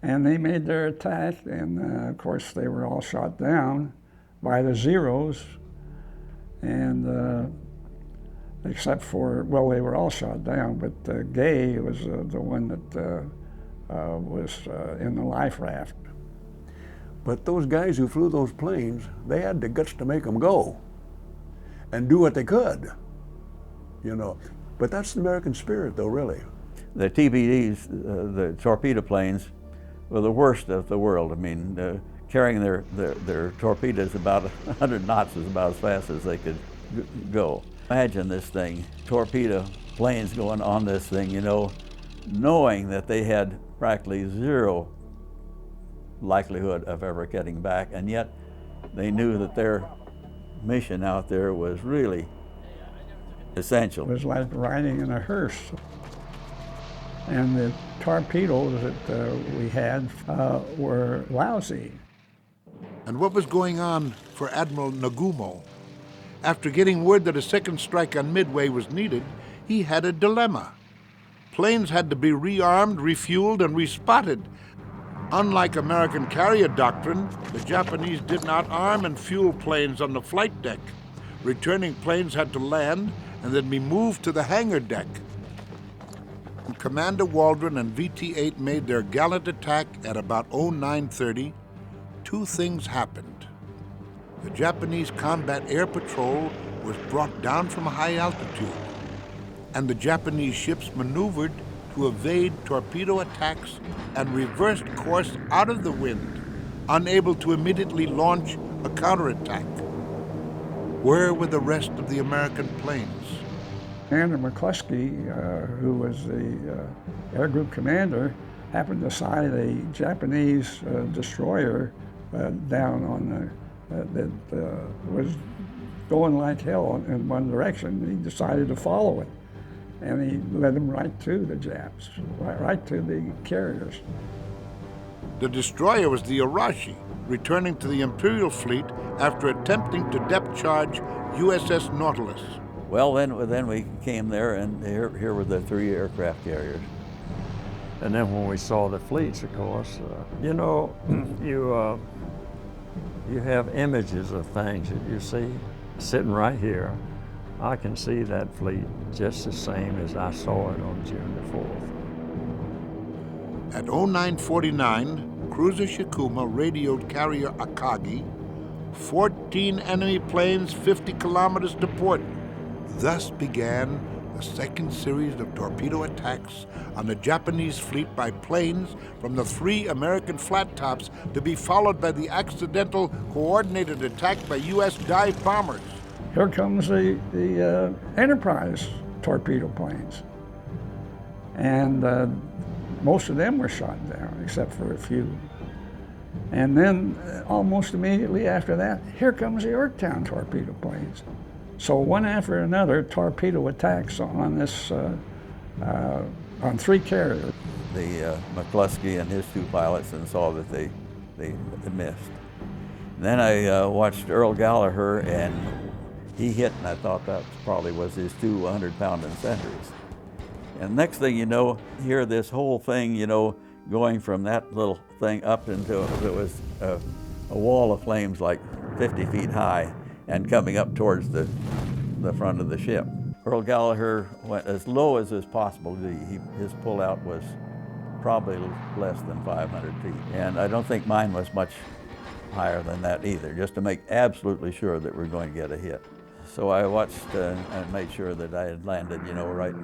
And they made their attack, and of course they were all shot down by the Zeros, and except for, well, they were all shot down, but Gay was the one that was in the life raft. But those guys who flew those planes, they had the guts to make them go and do what they could, you know. But that's the American spirit, though, really. The TBDs, the torpedo planes, were the worst of the world. I mean, carrying their torpedoes about 100 knots is about as fast as they could go. Imagine this thing, torpedo planes going on this thing, you know, knowing that they had practically zero likelihood of ever getting back, and yet they knew that their mission out there was really essential. It was like riding in a hearse. And the torpedoes that we had were lousy. And what was going on for Admiral Nagumo? After getting word that a second strike on Midway was needed, he had a dilemma. Planes had to be rearmed, refueled, and respotted. Unlike American carrier doctrine, the Japanese did not arm and fuel planes on the flight deck. Returning planes had to land and then be moved to the hangar deck. When Commander Waldron and VT-8 made their gallant attack at about 0930, two things happened. The Japanese combat air patrol was brought down from a high altitude, and the Japanese ships maneuvered to evade torpedo attacks and reversed course out of the wind, unable to immediately launch a counterattack. Where were the rest of the American planes? Commander McCluskey, who was the air group commander, happened to sight a Japanese destroyer down on that was going like hell in one direction. He decided to follow it, and he led them right to the Japs, right to the carriers. The destroyer was the Arashi, returning to the Imperial fleet after attempting to depth charge USS Nautilus. Well, then we came there, and here were the three aircraft carriers. And then when we saw the fleets, of course, you know, you have images of things that you see sitting right here. I can see that fleet just the same as I saw it on June the 4th. At 0949, cruiser Shikuma radioed carrier Akagi, 14 enemy planes 50 kilometers to port. Thus began the second series of torpedo attacks on the Japanese fleet by planes from the three American flat tops, to be followed by the accidental coordinated attack by U.S. dive bombers. Here comes the Enterprise torpedo planes. And most of them were shot down, except for a few. And then almost immediately after that, here comes the Yorktown torpedo planes. So one after another, torpedo attacks on this, on three carriers. The McCluskey and his two pilots, and saw that they missed. And then I watched Earl Gallagher, and he hit, and I thought that probably was his two 100-pound incenters. And next thing you know, hear this whole thing, you know, going from that little thing up into it was a wall of flames like 50 feet high, and coming up towards the front of the ship. Earl Gallagher went as low as is possible. His pullout was probably less than 500 feet. And I don't think mine was much higher than that either, just to make absolutely sure that we're going to get a hit. So I watched and made sure that I had landed, you know, right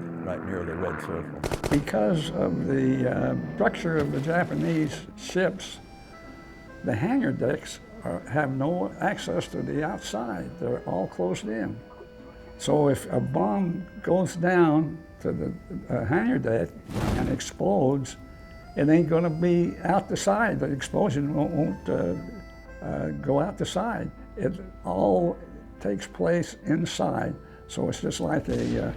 near the red circle. Because of the structure of the Japanese ships, the hangar decks have no access to the outside. They're all closed in. So if a bomb goes down to the hangar deck and explodes, it ain't going to be out the side. The explosion won't go out the side. It all takes place inside. So it's just like an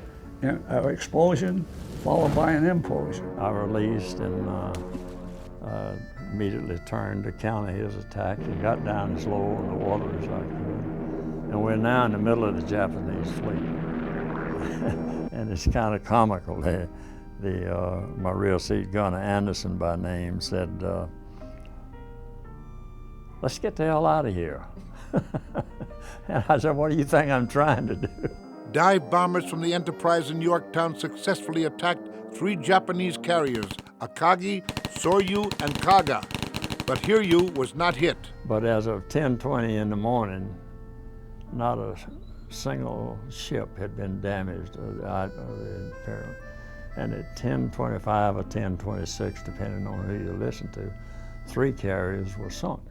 explosion followed by an implosion. I released and immediately turned to counter his attack and got down as low in the water as I could. And we're now in the middle of the Japanese fleet. And it's kind of comical. My real seat gunner, Anderson by name, said, "Let's get the hell out of here." And I said, "What do you think I'm trying to do?" Dive bombers from the Enterprise in Yorktown successfully attacked 3 Japanese carriers, Akagi, Soryu, and Kaga. But Hiryu was not hit. But as of 10:20 in the morning, not a single ship had been damaged. And at 10:25 or 10:26, depending on who you listen to, 3 carriers were sunk.